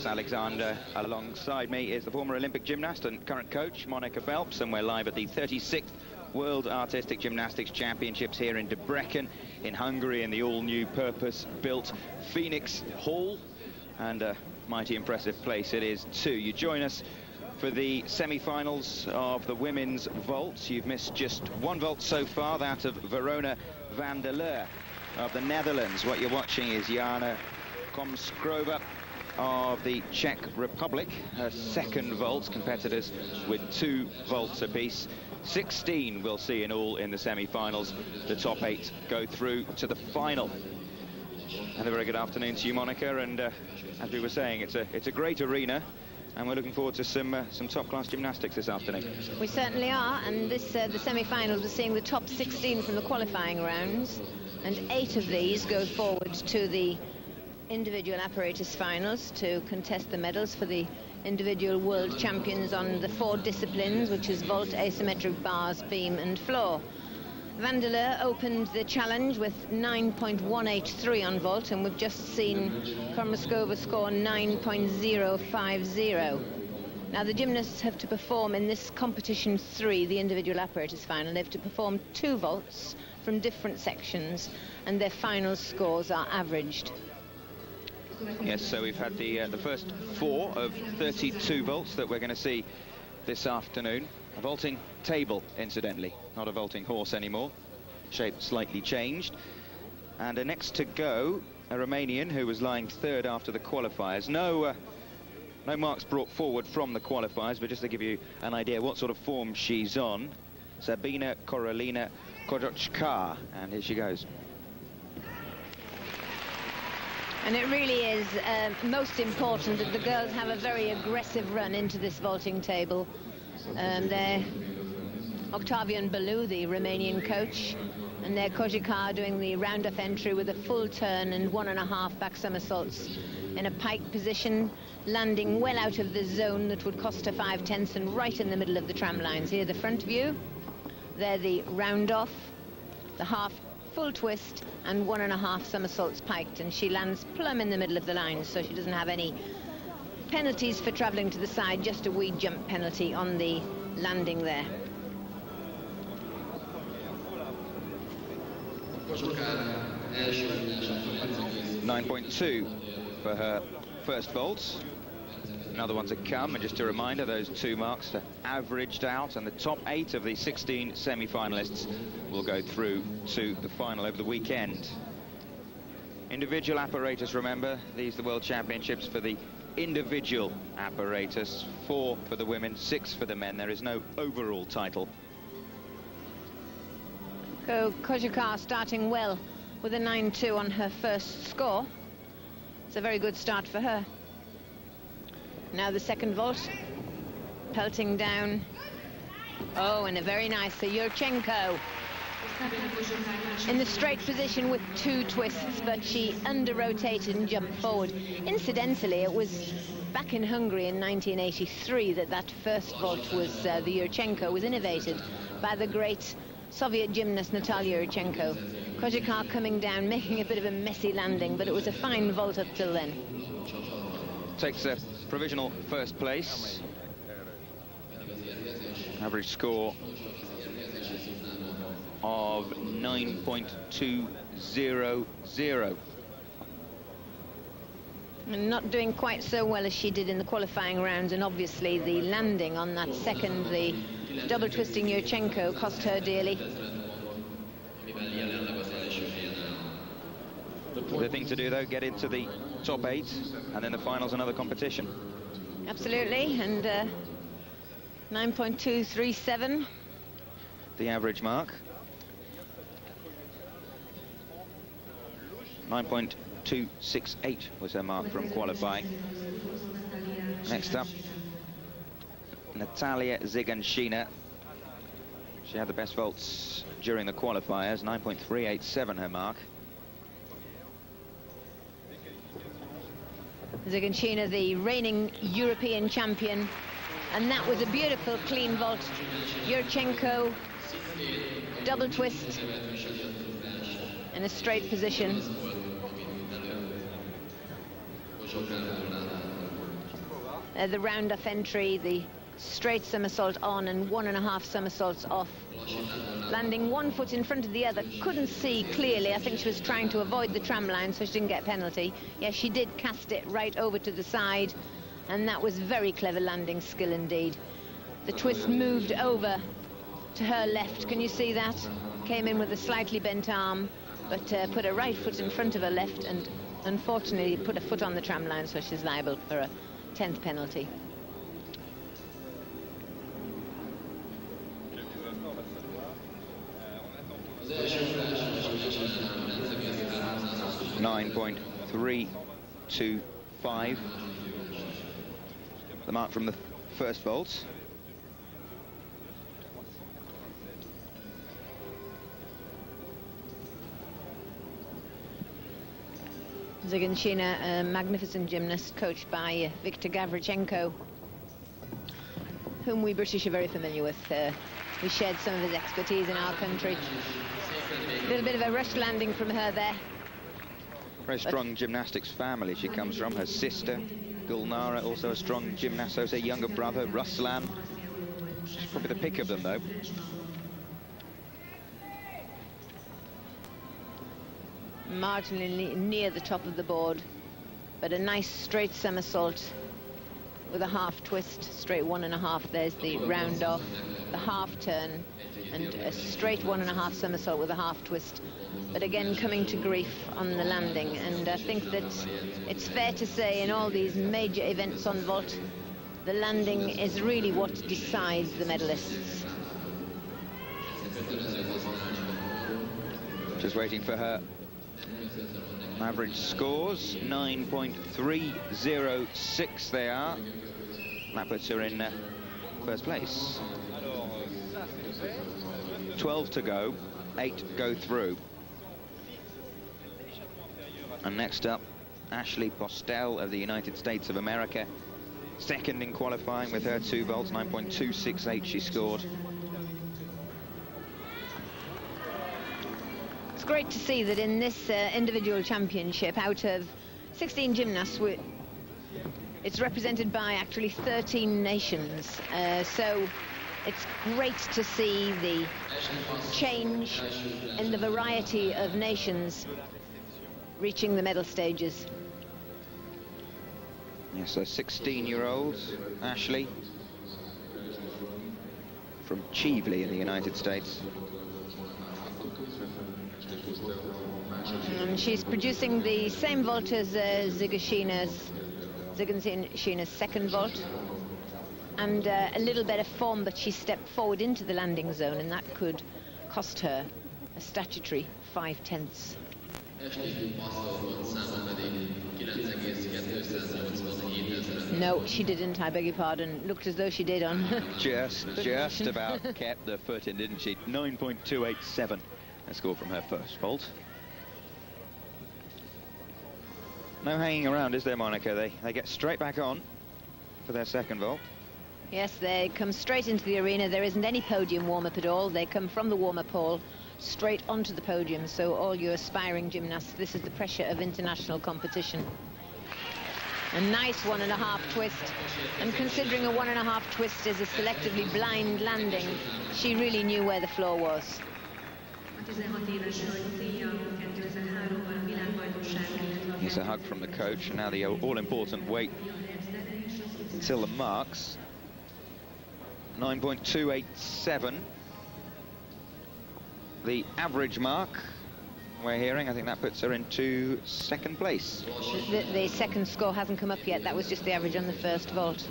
Alexander. Alongside me is the former Olympic gymnast and current coach, Monica Phelps, and we're live at the 36th World Artistic Gymnastics Championships here in Debrecen, in Hungary, in the all-new purpose-built Phoenix Hall. And a mighty impressive place it is, too. You join us for the semi-finals of the women's vault. You've missed just one vault so far, that of Verona van der Leur of the Netherlands. What you're watching is Jana Komskrova of the Czech Republic, her second vault, competitors with 2 vaults apiece. 16 we'll see in all in the semi-finals. The top 8 go through to the final. And a very good afternoon to you, Monica. And as we were saying, it's a great arena, and we're looking forward to some top-class gymnastics this afternoon. We certainly are, and this the semi-finals, we're seeing the top 16 from the qualifying rounds, and 8 of these go forward to the individual apparatus finals to contest the medals for the individual world champions on the 4 disciplines, which is vault, asymmetric bars, beam and floor. Van der Leur opened the challenge with 9.183 on vault, and we've just seen Komskrova score 9.050. Now the gymnasts have to perform in this competition 3, the individual apparatus final. They have to perform 2 vaults from different sections, and their final scores are averaged. Yes, so we've had the first 4 of 32 vaults that we're going to see this afternoon. A vaulting table, incidentally, not a vaulting horse anymore. Shape slightly changed. And next to go, a Romanian who was lying 3rd after the qualifiers. No marks brought forward from the qualifiers, but just to give you an idea what sort of form she's on. Sabina Korolina Kojochka, and here she goes. And it really is most important that the girls have a very aggressive run into this vaulting table. They're Octavian Belu, the Romanian coach, and they're Kojochka doing the round-off entry with a full turn and 1.5 back somersaults in a pike position, landing well out of the zone that would cost her 5/10 and right in the middle of the tram lines. Here, the front view. They're the round-off, the half full twist and 1.5 somersaults piked, and she lands plumb in the middle of the line, so she doesn't have any penalties for travelling to the side, just a wee jump penalty on the landing there. .9.2 for her first vault. Another one to come, and just a reminder, those 2 marks are averaged out, and the top 8 of the 16 semi-finalists will go through to the final over the weekend. Individual apparatus, remember, these are the World Championships for the individual apparatus. 4 for the women, 6 for the men. There is no overall title. Kojochka starting well with a 9.2 on her first score. It's a very good start for her. Now the second vault, pelting down. Oh, and a very nice Yurchenko in the straight position with 2 twists, but she under-rotated and jumped forward. Incidentally, it was back in Hungary in 1983 that first vault was, the Yurchenko was innovated by the great Soviet gymnast Natalia Yurchenko. Kojochka coming down, making a bit of a messy landing, but it was a fine vault up till then. Takes a provisional first place. Average score of 9.200. And not doing quite so well as she did in the qualifying rounds, and obviously the landing on that second, the double twisting Yurchenko, cost her dearly. The thing to do, though, get into the top 8, and then the final's another competition. Absolutely, and 9.237. The average mark. 9.268 was her mark from qualifying. Next up, Natalia Ziganshina. She had the best vaults during the qualifiers, 9.387 her mark. Ziganshina, the reigning European champion, and that was a beautiful clean vault. Yurchenko, double twist in a straight position. the round-off entry, the straight somersault on and 1.5 somersaults off, landing one foot in front of the other. Couldn't see clearly. I think she was trying to avoid the tram line so she didn't get a penalty. Yes, she did cast it right over to the side, and that was very clever landing skill indeed. The twist moved over to her left. Can you see that? Came in with a slightly bent arm, but put her right foot in front of her left, and unfortunately put a foot on the tram line, so she's liable for a 10th penalty. .325, the mark from the first vault. Zyghenshina, a magnificent gymnast, coached by Viktor Gavrichenko, whom we British are very familiar with. We shared some of his expertise in our country. A little bit of a rush landing from her there. Very strong gymnastics family she comes from. Her sister, Gulnara, also a strong gymnast. So is her younger brother, Ruslan. She's probably the pick of them, though. Marginally near the top of the board, but a nice straight somersault with a half twist, straight 1.5. There's the round off, the half turn, and a straight 1.5 somersault with a half twist. But again, coming to grief on the landing. And I think that it's fair to say in all these major events on vault, the landing is really what decides the medalists. Just waiting for her average scores. 9.306 they are. That puts her in first place. 12 to go, 8 go through. And next up, Ashley Postel of the United States of America. Second in qualifying with her 2 vaults, 9.268 she scored. It's great to see that in this individual championship, out of 16 gymnasts, it's represented by actually 13 nations. So it's great to see the change in the variety of nations reaching the medal stages. Yes, so 16-year-old Ashley from Chivli in the United States. And she's producing the same vault as Zyghenshina's second vault, and a little better form, but she stepped forward into the landing zone, and that could cost her a statutory 5/10. No, she didn't, I beg your pardon. Looked as though she did on just about kept the foot in, didn't she? 9.287 a score from her first vault. No hanging around, is there, Monica? They get straight back on for their second vault. Yes, they come straight into the arena. There isn't any podium warm-up at all. They come from the warm-up hall straight onto the podium. So all you aspiring gymnasts, this is the pressure of international competition. A nice 1.5 twist. And considering a 1.5 twist is a selectively blind landing, she really knew where the floor was. Here's a hug from the coach, and now the all-important wait until the marks. 9.287. The average mark we're hearing, I think that puts her into second place. The second score hasn't come up yet. That was just the average on the first vault.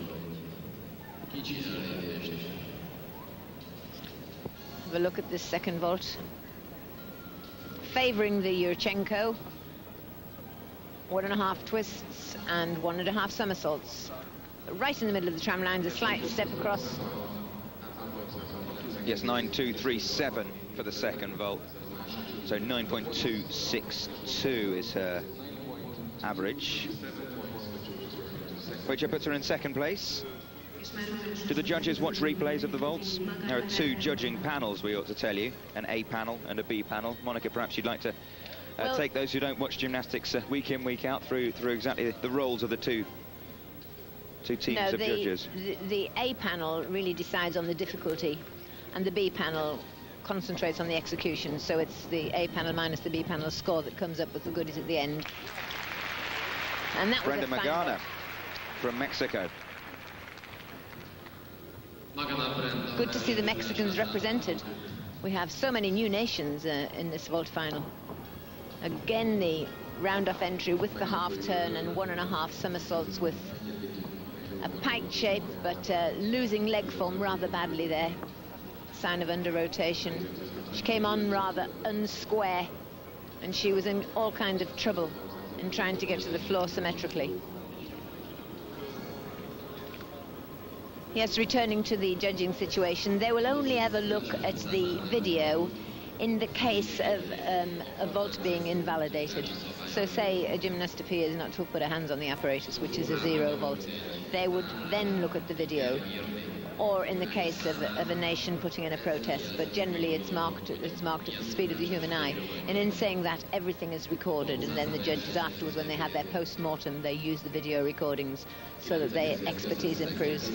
Have a look at this second vault. Favouring the Yurchenko. 1.5 twists and 1.5 somersaults. Right in the middle of the tram lines, a slight step across. Yes, 9.237 for the second vault. So 9.262 is her average, which puts her in second place. Do the judges watch replays of the vaults? There are 2 judging panels, we ought to tell you, an A panel and a B panel. Monica, perhaps you'd like to take those who don't watch gymnastics week in, week out through exactly the roles of the two two teams of judges. The A panel really decides on the difficulty, and the B panel concentrates on the execution. So it's the A panel minus the B panel score that comes up with the goodies at the end. And that Brenda was a Magana from Mexico. Good to see the Mexicans represented. We have so many new nations in this vault final. Again, the round-off entry with the half turn and 1.5 somersaults with a piked shape, but losing leg form rather badly there. Sign of under rotation. She came on rather unsquare, and she was in all kinds of trouble in trying to get to the floor symmetrically. Yes, returning to the judging situation, they will only ever look at the video in the case of a vault being invalidated. So say a gymnast appears not to put her hands on the apparatus, which is a 0 vault, they would then look at the video, or in the case of a nation putting in a protest, but generally it's marked at the speed of the human eye. And in saying that, everything is recorded, and then the judges afterwards, when they have their post-mortem, they use the video recordings so that their expertise improves.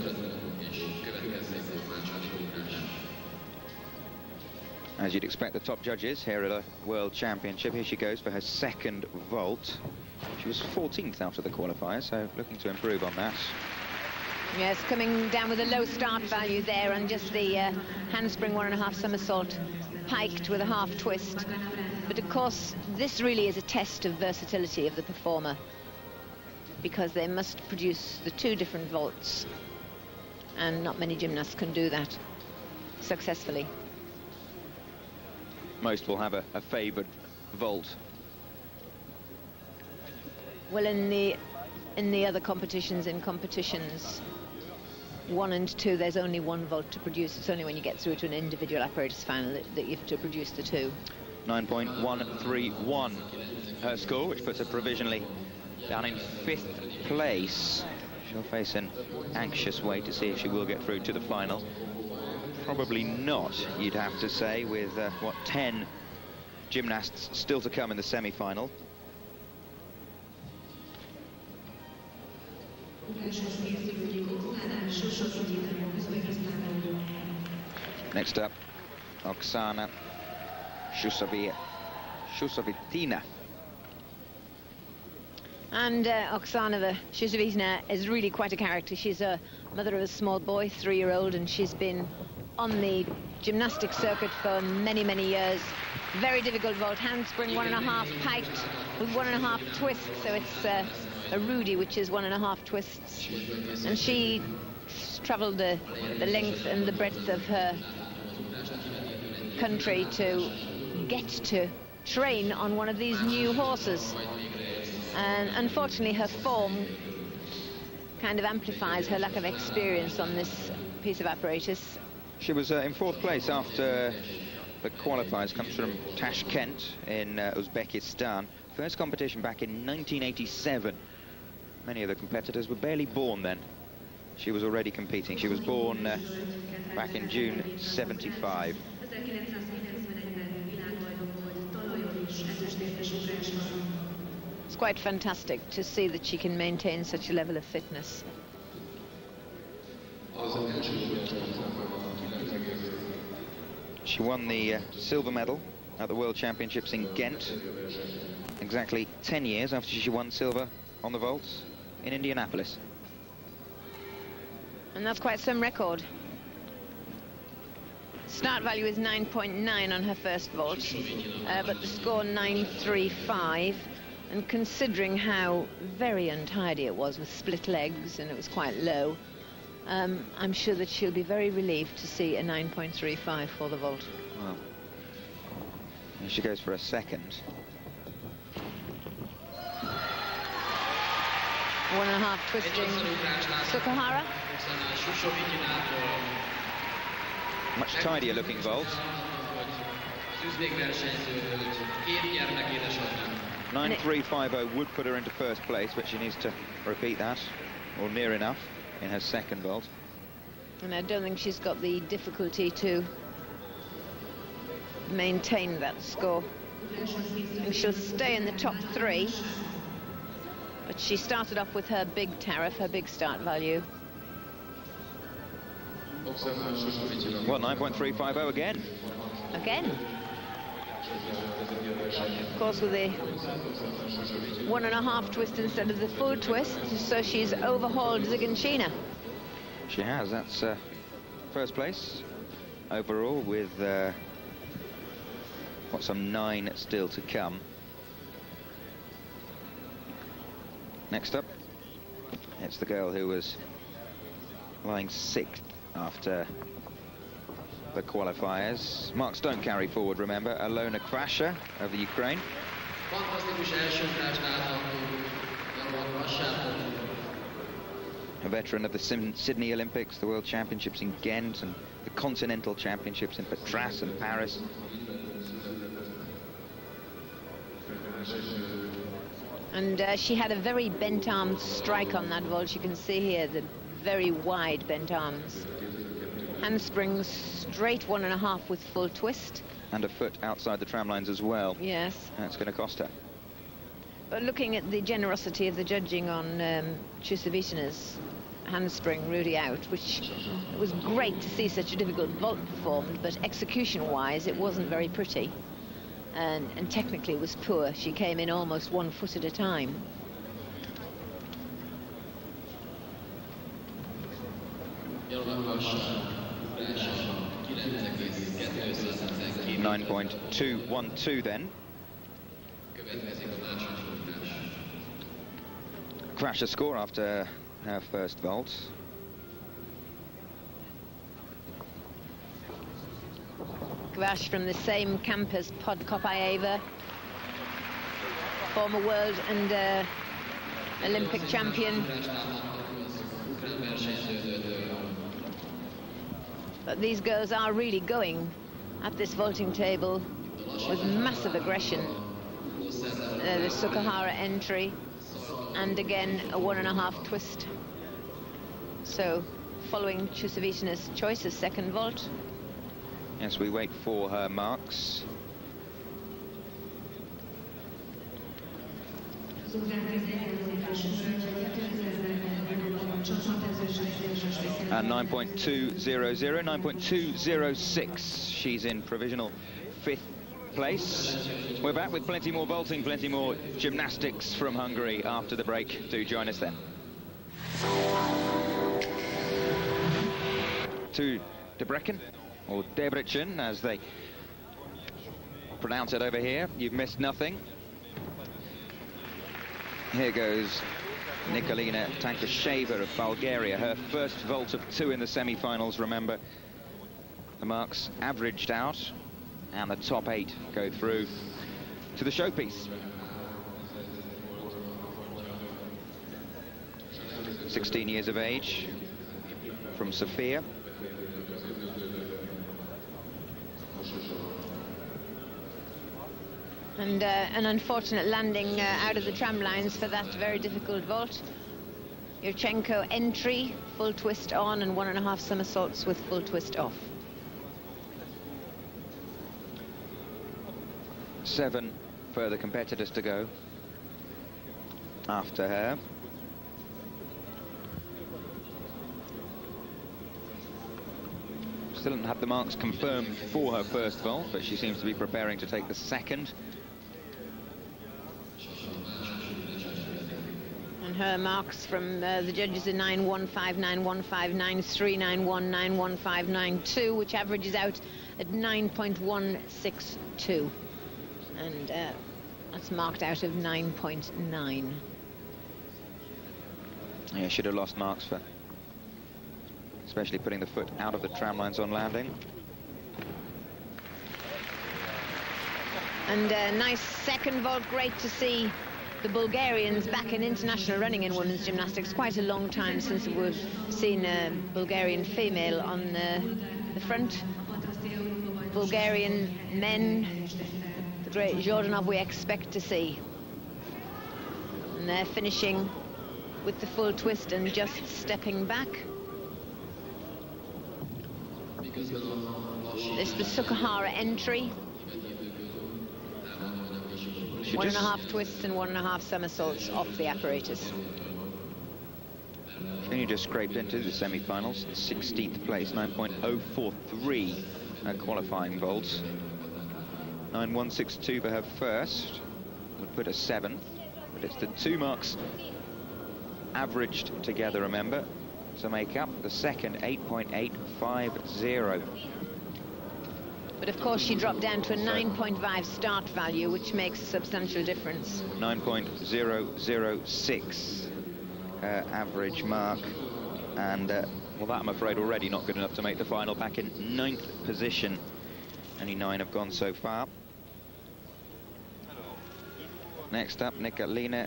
As you'd expect, the top judges here at a World Championship. Here she goes for her second vault. She was 14th after the qualifier, so looking to improve on that. Yes, coming down with a low start value there, and just the handspring 1.5 somersault piked with a half twist. But of course, this really is a test of versatility of the performer, because they must produce the 2 different vaults, and not many gymnasts can do that successfully. Most will have a favoured vault. Well, in the other competitions, 1 and 2, there's only 1 vault to produce. It's only when you get through to an individual apparatus final that you have to produce the 2. 9.131 her score, which puts her provisionally down in 5th place. She'll face an anxious way to see if she will get through to the final. Probably not, you'd have to say, with, 10 gymnasts still to come in the semi-final. Next up, Oksana Shusovitina. And Oksana Shusovitina is really quite a character. She's a mother of a small boy, 3-year-old, and she's been on the gymnastic circuit for many, many years. Very difficult vault, handspring 1.5 piked with 1.5 twists, so it's a Rudy, which is 1.5 twists. And she travelled the length and the breadth of her country to get to train on one of these new horses. And unfortunately, her form kind of amplifies her lack of experience on this piece of apparatus. She was in 4th place after the qualifiers. Comes from Tashkent in Uzbekistan. First competition back in 1987. Many of the competitors were barely born then. She was already competing. She was born back in June '75. It's quite fantastic to see that she can maintain such a level of fitness. She won the silver medal at the World Championships in Ghent, exactly 10 years after she won silver on the vaults in Indianapolis. And that's quite some record. Start value is 9.9 on her first vault, but the score 9.35. And considering how very untidy it was with split legs, and it was quite low, I'm sure that she'll be very relieved to see a 9.35 for the vault. Well, here she goes for a second. 1.5 twisting Sukahara. Much tidier looking vault. 9.350 would put her into first place, but she needs to repeat that, or near enough, in her second vault. And I don't think she's got the difficulty to maintain that score. I think she'll stay in the top 3, But she started off with her big tariff, her big start value. Well, 9.350 again. Again. Of course, with the 1.5 twist instead of the full twist, so she's overhauled Ziganchina. She has. That's first place overall with what, some 9 still to come. Next up, it's the girl who was lying 6th after the qualifiers. Marks don't carry forward, remember. Alona Kvasha of the Ukraine. A veteran of the Sydney Olympics, the World Championships in Ghent, and the Continental Championships in Patras and Paris. And she had a very bent arm strike on that vault. You can see here the very wide bent arms. Handsprings straight 1.5 with full twist. And a foot outside the tramlines as well. Yes. That's going to cost her. But looking at the generosity of the judging on Chusevitina's handspring really out, which was great to see such a difficult vault performed, but execution-wise it wasn't very pretty. And technically was poor. She came in almost 1 foot at a time. .9.212 then. Crash a score after her first vault. Gvash from the same camp as Podkopayeva, former world and Olympic champion. But these girls are really going at this vaulting table with massive aggression. The Sukahara entry, and again a 1.5 twist. So following Chusevitina's choice as second vault. Yes, we wait for her marks. And 9.200, 9.206. She's in provisional 5th place. We're back with plenty more vaulting, plenty more gymnastics from Hungary after the break. Do join us then. To Debrecen, or Debrecen, as they pronounce it over here. You've missed nothing. Here goes Nikolina Tankasheva of Bulgaria, her first vault of 2 in the semi-finals. Remember, the marks averaged out, and the top 8 go through to the showpiece. 16 years of age, from Sofia. And an unfortunate landing out of the tram lines for that very difficult vault. Yurchenko entry, full twist on, and 1.5 somersaults with full twist off. 7 further competitors to go after her. Still haven't had the marks confirmed for her first vault, but she seems to be preparing to take the second. And her marks from the judges are 9.15, 9.15, 9.3, 9.1, 9.15, 9.2, which averages out at 9.162. And that's marked out of 9.9. Yeah, should have lost marks for especially putting the foot out of the tram lines on landing. And a nice second vault. Great to see the Bulgarians back in international running in women's gymnastics. Quite a long time since we've seen a Bulgarian female on the front. Bulgarian men, the great Jordanov we expect to see. And they're finishing with the full twist and just stepping back. This is the Sukahara entry. 1.5 twists and 1.5 somersaults off the apparatus. She only just scraped into the semi-finals, 16th place, 9.043 qualifying volts. 9.162 for her first, would put her 7th, but it's the 2 marks averaged together, remember, to make up the second, 8.850. But of course she dropped down to a 9.5 start value, which makes a substantial difference. 9.006 average mark, and well, that I'm afraid already not good enough to make the final. Back in 9th position, only 9 have gone so far. Next up, Nicolina.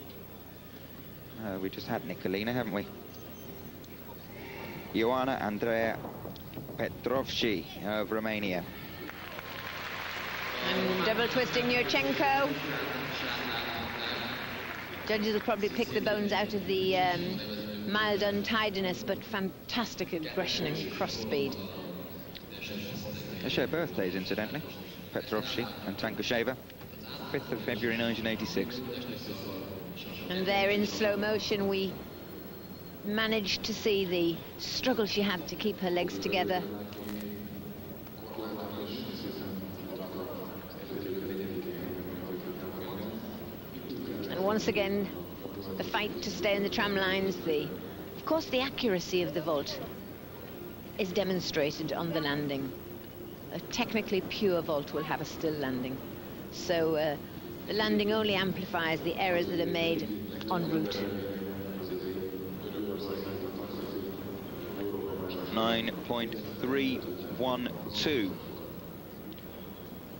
We just had Nicolina, haven't we? Ioana Andreea Petrovci of Romania. And double twisting Yurchenko. Judges will probably pick the bones out of the mild untidiness, but fantastic aggression and cross speed. They share birthdays, incidentally, Petrovci and Tankusheva, 5th of February 1986. And there in slow motion we managed to see the struggle she had to keep her legs together. And once again, the fight to stay in the tram lines, of course the accuracy of the vault is demonstrated on the landing. A technically pure vault will have a still landing. So the landing only amplifies the errors that are made en route. 9.312.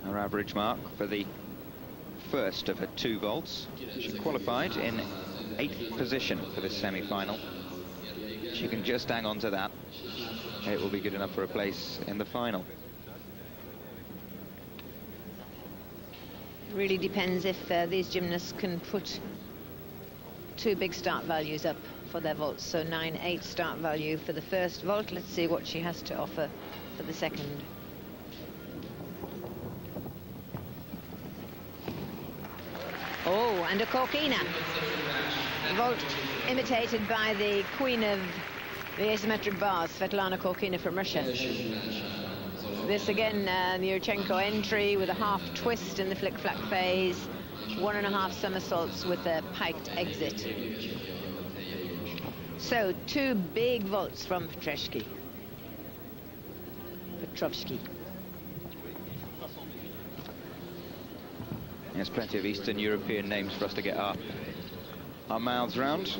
Her average mark for the first of her 2 vaults. She qualified in 8th position for this semi-final. She can just hang on to that. It will be good enough for a place in the final. Really depends if these gymnasts can put 2 big start values up for their vaults. So 9.8 start value for the first vault. Let's see what she has to offer for the second. Oh, and a Korkina. Vault imitated by the queen of the asymmetric bars, Svetlana Korkina from Russia. This again, the Yurchenko entry with a half twist in the flick-flack phase, 1.5 somersaults with a piked exit. So 2 big vaults from Petrovci. There's plenty of Eastern European names for us to get our mouths round.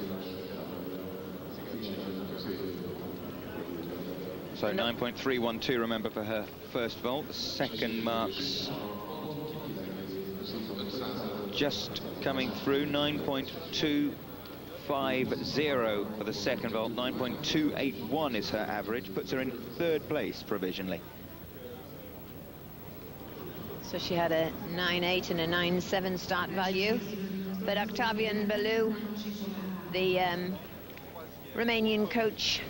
So 9.312, remember, for her first vault. The second marks just coming through. 9.250 for the second vault. 9.281 is her average. Puts her in 3rd place provisionally. So she had a 9.8 and a 9.7 start value. But Octavian Belou, the Romanian coach,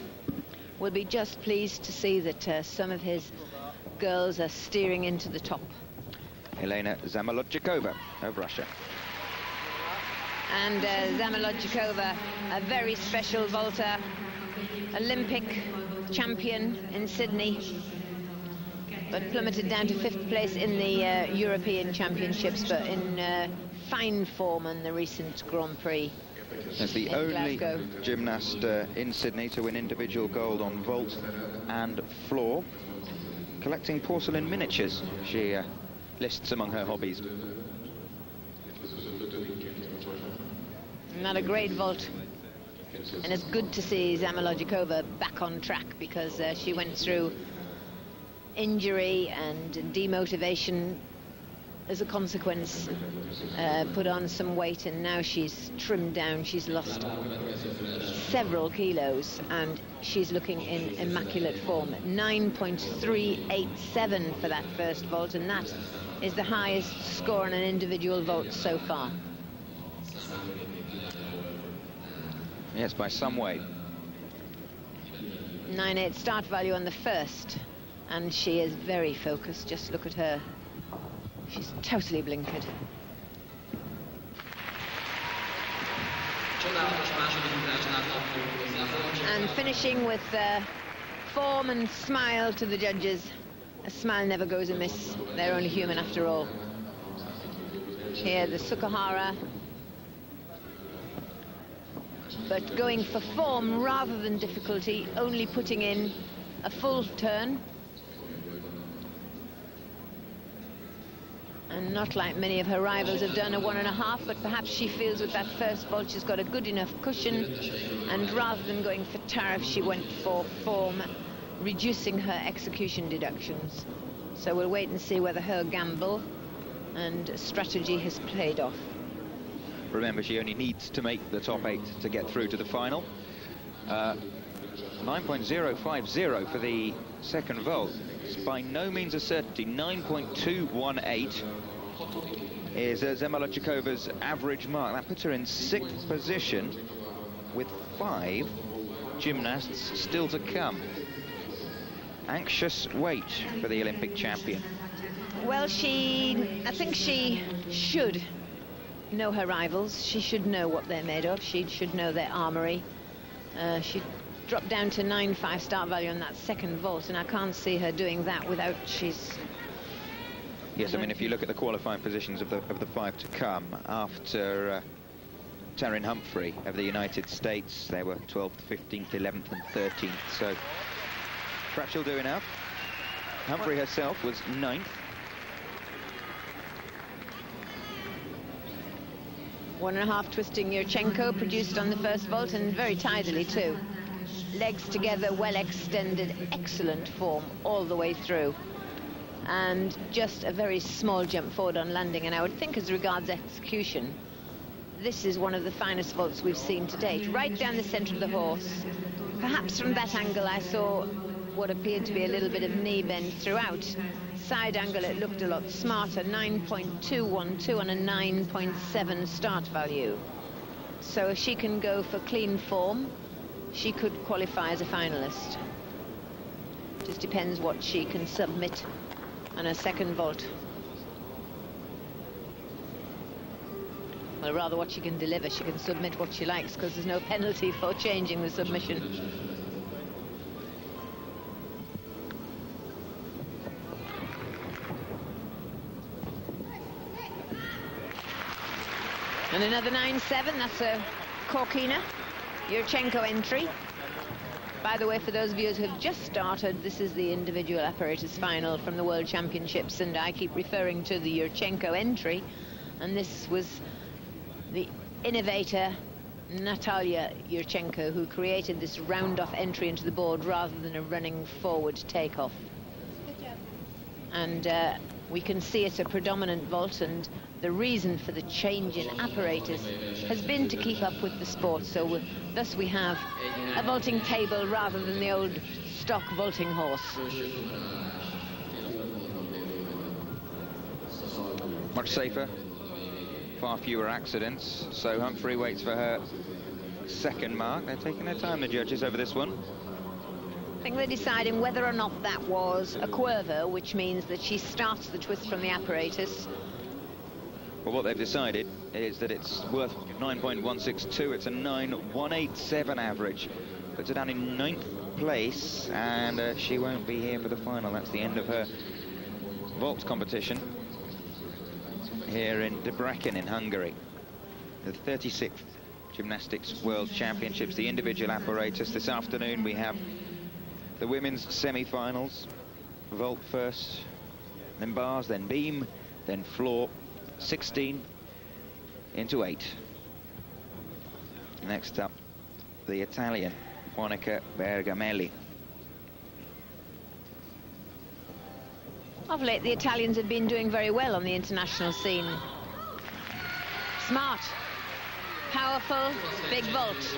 will be just pleased to see that some of his girls are steering into the top. Elena Zamolodchikova of Russia. And Zamolodchikova, a very special vaulter, Olympic champion in Sydney, but plummeted down to 5th place in the European Championships, but in fine form in the recent Grand Prix. As the only gymnast in Sydney to win individual gold on vault and floor. Collecting porcelain miniatures, she lists among her hobbies. Not a great vault. And it's good to see Zamolodchikova back on track, because she went through injury and demotivation as a consequence, put on some weight, and now she's trimmed down. She's lost several kilos and she's looking in immaculate form. 9.387 for that first vault, and that is the highest score on an individual vault so far. Yes, by some way. 9.8 start value on the first, and she is very focused. Just look at her. She's totally blinkered. And finishing with form and smile to the judges. A smile never goes amiss. They're only human after all. Here, the Sukahara. But going for form rather than difficulty, only putting in a full turn. And not like many of her rivals have done, a 1.5, but perhaps she feels with that first vault she's got a good enough cushion, and rather than going for tariff, she went for form, reducing her execution deductions. So we'll wait and see whether her gamble and strategy has played off. Remember, she only needs to make the top 8 to get through to the final. 9.050 for the second vault. It's by no means a certainty. 9.218 is Zemlyačkova's average mark. That puts her in 6th position with 5 gymnasts still to come. Anxious wait for the Olympic champion. Well, I think she should know her rivals. She should know what they're made of. She should know their armory. She dropped down to 9.5 start value on that second vault, and I can't see her doing that without she's... Yes, I mean, if you look at the qualifying positions of the 5 to come, after Taryn Humphrey of the United States, they were 12th, 15th, 11th and 13th, so perhaps she'll do enough. Humphrey herself was 9th. 1.5 twisting Yurchenko produced on the first vault, and very tidily too. Legs together, well extended, excellent form all the way through. And just a very small jump forward on landing, and I would think as regards execution, this is one of the finest vaults we've seen to date. Right down the centre of the horse. Perhaps from that angle I saw what appeared to be a little bit of knee bend throughout. Side angle it looked a lot smarter. 9.212 on a 9.7 start value. So if she can go for clean form, she could qualify as a finalist. Just depends what she can submit on her second vault. Well, rather what she can deliver. She can submit what she likes, because there's no penalty for changing the submission. And another 9.7, that's a Korkina Yurchenko entry. By the way, for those viewers who have just started, this is the individual apparatus final from the World Championships, and I keep referring to the Yurchenko entry, and this was the innovator Natalia Yurchenko who created this round-off entry into the board rather than a running forward takeoff. And we can see it's a predominant vault, and the reason for the change in apparatus has been to keep up with the sport. So thus we have a vaulting table rather than the old stock vaulting horse. Much safer, far fewer accidents. So Humphrey waits for her second mark. They're taking their time, the judges, over this one. I think they're deciding whether or not that was a curva, which means that she starts the twist from the apparatus. Well, what they've decided is that it's worth 9.162. It's a 9.187 average. Puts her down in 9th place, and she won't be here for the final. That's the end of her vault competition here in Debrecen in Hungary. The 36th Gymnastics World Championships, the individual apparatus. This afternoon we have the women's semi-finals. Vault first, then bars, then beam, then floor. 16 into 8. Next up, the Italian Monica Bergamelli. Of late, the Italians have been doing very well on the international scene. Smart, powerful, big vault.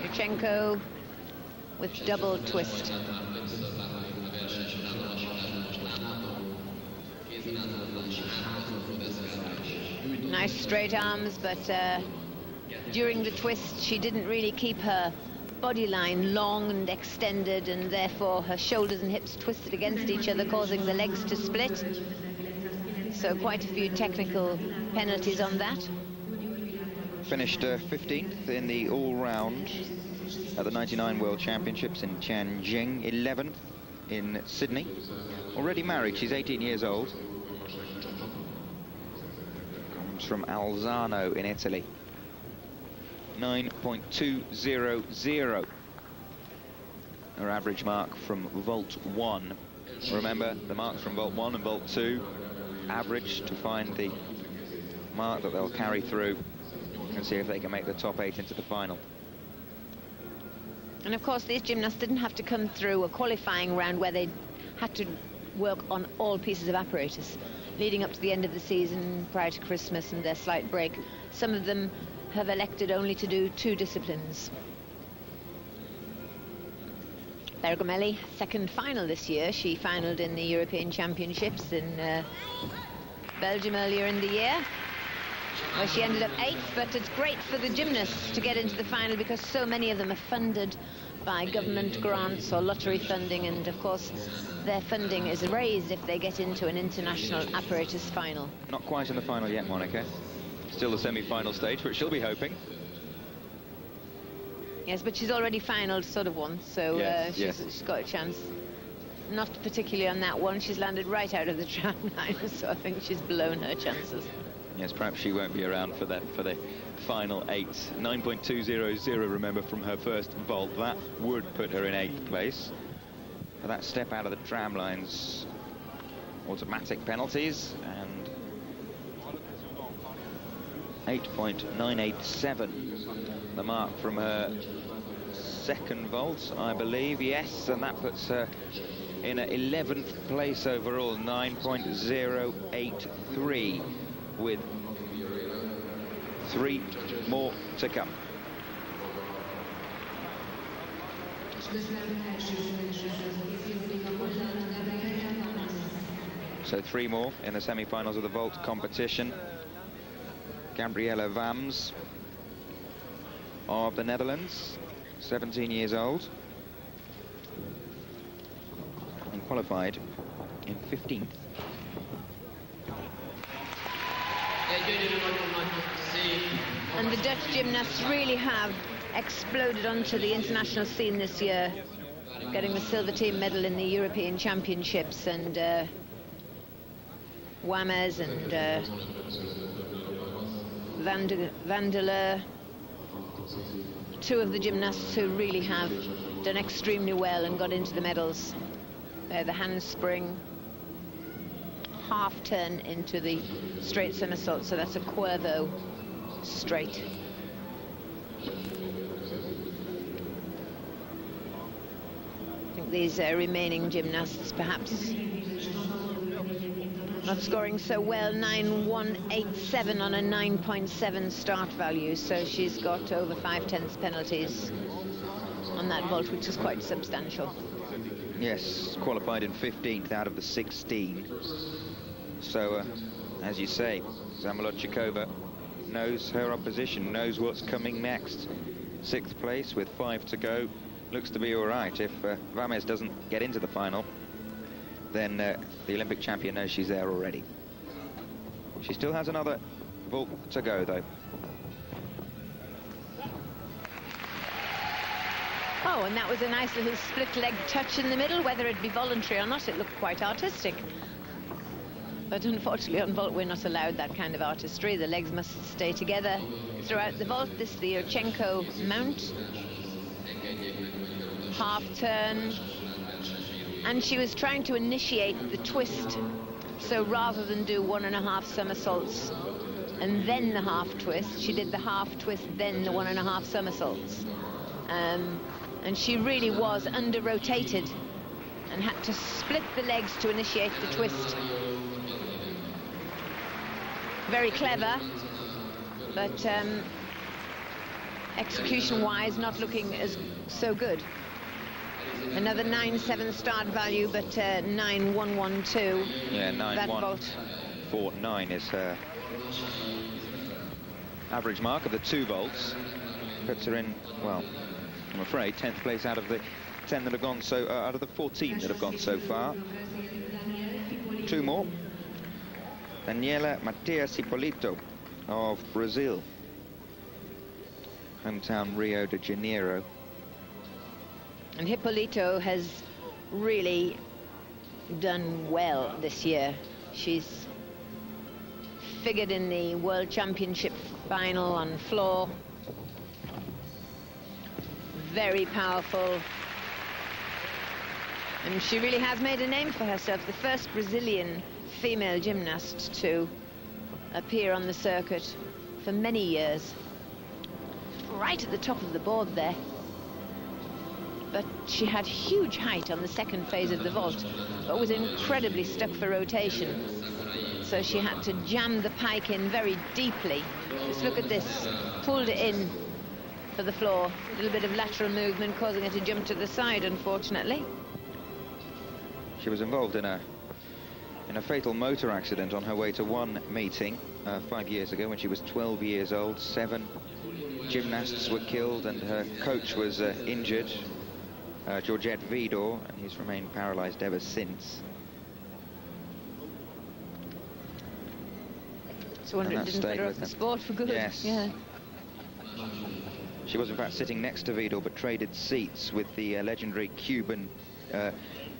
Yurchenko with double twist. Nice straight arms, but during the twist she didn't really keep her body line long and extended, and therefore her shoulders and hips twisted against each other, causing the legs to split. So quite a few technical penalties on that. Finished 15th in the all-round at the 99 World Championships in Tianjin, 11th in Sydney. Already married, she's 18 years old. Comes from Alzano in Italy. 9.200. Her average mark from vault 1. Remember, the marks from vault 1 and vault 2 average to find the mark that they'll carry through and see if they can make the top 8 into the final. And of course, these gymnasts didn't have to come through a qualifying round where they had to work on all pieces of apparatus leading up to the end of the season prior to Christmas and their slight break. Some of them have elected only to do 2 disciplines. Bergomelli, second final this year. She finaled in the European Championships in Belgium earlier in the year, where she ended up 8th, but it's great for the gymnasts to get into the final because so many of them are funded by government grants or lottery funding, and of course their funding is raised if they get into an international apparatus final. Not quite in the final yet, Monica. Still the semi-final stage, but she'll be hoping. Yes, but she's already finaled sort of once, so she's got a chance. Not particularly on that one. She's landed right out of the tramline, so I think she's blown her chances. Yes, perhaps she won't be around for the final 8. 9.200, remember, from her first vault. That would put her in 8th place. For that step out of the tramlines, automatic penalties, and 8.987, the mark from her second vault, I believe. Yes, and that puts her in 11th place overall, 9.083, with 3 more to come. So 3 more in the semi-finals of the vault competition. Gabrielle Vams of the Netherlands, 17 years old, and qualified in 15th. And the Dutch gymnasts really have exploded onto the international scene this year, getting the silver team medal in the European Championships, and Wammers and Van der Leur, 2 of the gymnasts who really have done extremely well and got into the medals. The handspring, half turn into the straight somersault, so that's a Cuervo straight. I think these remaining gymnasts perhaps not scoring so well. 9.187 on a 9.7 start value, so she's got over 5/10 penalties on that vault, which is quite substantial. Yes, qualified in 15th out of the 16. So, as you say, Zamolodchikova knows her opposition, knows what's coming next. 6th place with 5 to go. Looks to be all right. If Vames doesn't get into the final, then the Olympic champion knows she's there already. She still has another vault to go, though. Oh, and that was a nice little split leg touch in the middle. Whether it be voluntary or not, it looked quite artistic. But unfortunately on vault we're not allowed that kind of artistry. The legs must stay together throughout the vault. This is the Yurchenko mount. Half turn. And she was trying to initiate the twist. So rather than do 1.5 somersaults and then the half twist, she did the half twist, then the 1.5 somersaults. And she really was under-rotated and had to split the legs to initiate the twist. Very clever, but execution-wise not looking as so good. Another 9.7 start value, but 9.112. Yeah, 9.149 is her average mark of the 2 vaults. Puts her in, well, I'm afraid 10th place out of the 10 that have gone so, out of the 14 that have gone so far. 2 more. Daniela Matias Hipólito of Brazil. hometown Rio de Janeiro. And Hipólito has really done well this year. She's figured in the World Championship final on floor. Very powerful. And she really has made a name for herself. The first Brazilian female gymnast to appear on the circuit for many years. Right at the top of the board there. But she had huge height on the second phase of the vault, but was incredibly stuck for rotation. So she had to jam the pike in very deeply. Just look at this, pulled it in for the floor. A little bit of lateral movement causing her to jump to the side, unfortunately. She was involved in a fatal motor accident on her way to one meeting 5 years ago when she was 12 years old. 7 gymnasts were killed and her coach was injured, Georgette Vidor, and he's remained paralyzed ever since. So wonder it didn't put her off the sport for good. Yes. Yeah. She was in fact sitting next to Vidor, but traded seats with the legendary Cuban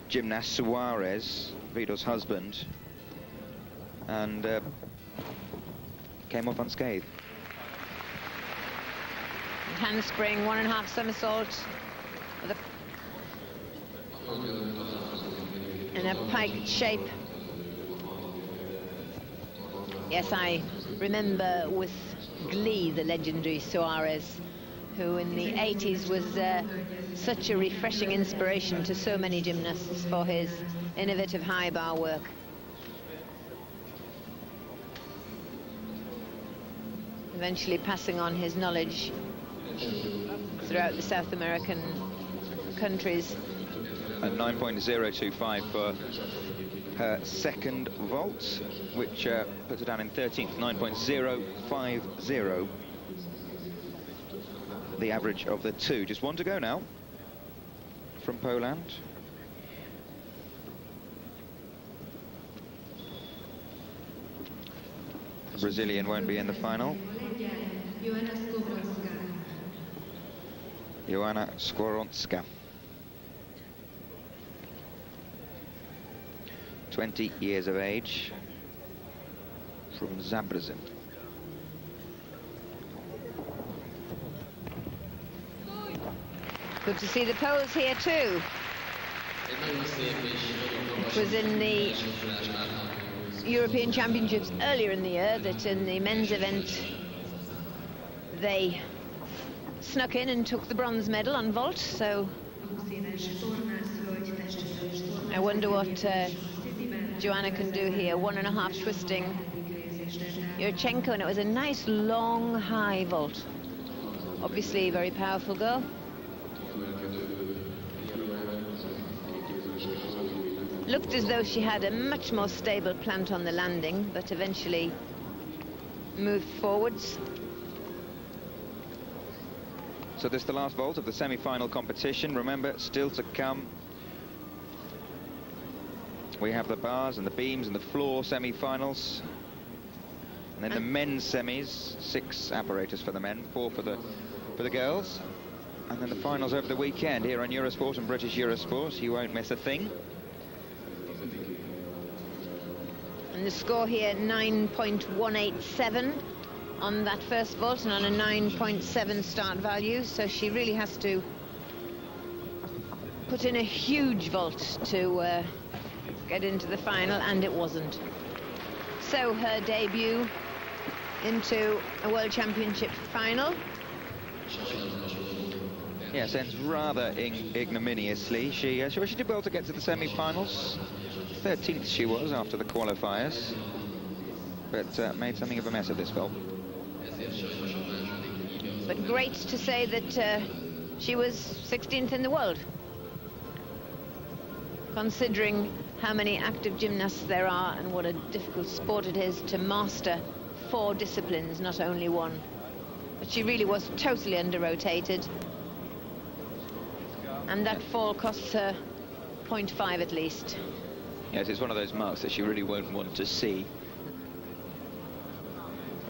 gymnast Suarez, Vidor's husband, and came off unscathed. Handspring, 1.5 somersault in a pike shape. Yes, I remember with glee the legendary Suarez, who in the 80s was such a refreshing inspiration to so many gymnasts for his innovative high bar work. Eventually passing on his knowledge throughout the South American countries. At 9.025 for her second vault, which puts her down in 13th, 9.050. The average of the two. Just one to go now from Poland. The Brazilian won't be in the final. Joanna Skowronska. 20 years of age, from Debrecen. Good to see the pose here too. It was in the European Championships earlier in the year that in the men's event they snuck in and took the bronze medal on vault, so I wonder what Joanna can do here. 1.5 twisting Yurchenko, and it was a nice long high vault. Obviously a very powerful girl. Looked as though she had a much more stable plant on the landing, but eventually moved forwards. So this is the last vault of the semi-final competition. Remember, still to come, we have the bars and the beams and the floor semi-finals. And then the men's semis, 6 apparatus for the men, 4 for the girls. And then the finals over the weekend here on Eurosport and British Eurosport. You won't miss a thing. And the score here, 9.187 on that first vault and on a 9.7 start value. So she really has to put in a huge vault to get into the final, and it wasn't. So her debut into a World Championship final. Yes, ends rather ignominiously. She did well to get to the semi-finals. 13th she was after the qualifiers, but made something of a mess of this vault. But great to say that she was 16th in the world, considering how many active gymnasts there are and what a difficult sport it is to master 4 disciplines, not only one. But she really was totally under-rotated, and that fall costs her 0.5 at least. Yes, it's one of those marks that she really won't want to see.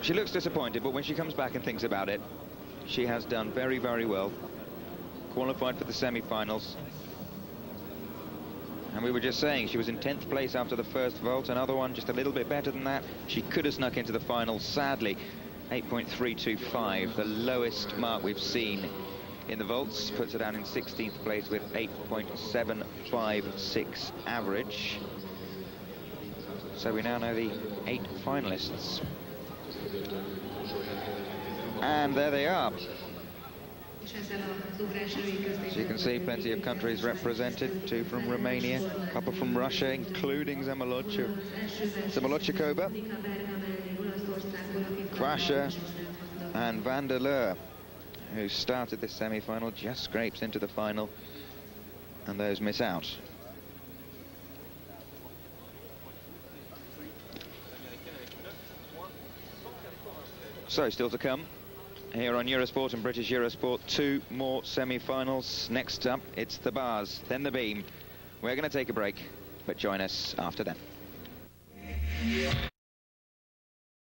She looks disappointed, but when she comes back and thinks about it, She has done very, very well. Qualified for the semi-finals. And we were just saying, she was in 10th place after the first vault. Another one just a little bit better than that. She could have snuck into the final, sadly. 8.325, the lowest mark we've seen in the vaults. Puts her down in 16th place with 8.756 average. So we now know the 8 finalists. And there they are. As you can see, plenty of countries represented. 2 from Romania, a couple from Russia, including Zemolochikova, Kvasha and van der Leur, who started this semi-final, just scrapes into the final, and those miss out. So, still to come here on Eurosport and British Eurosport, 2 more semi-finals. Next up, it's the bars, then the beam. We're going to take a break, but join us after then.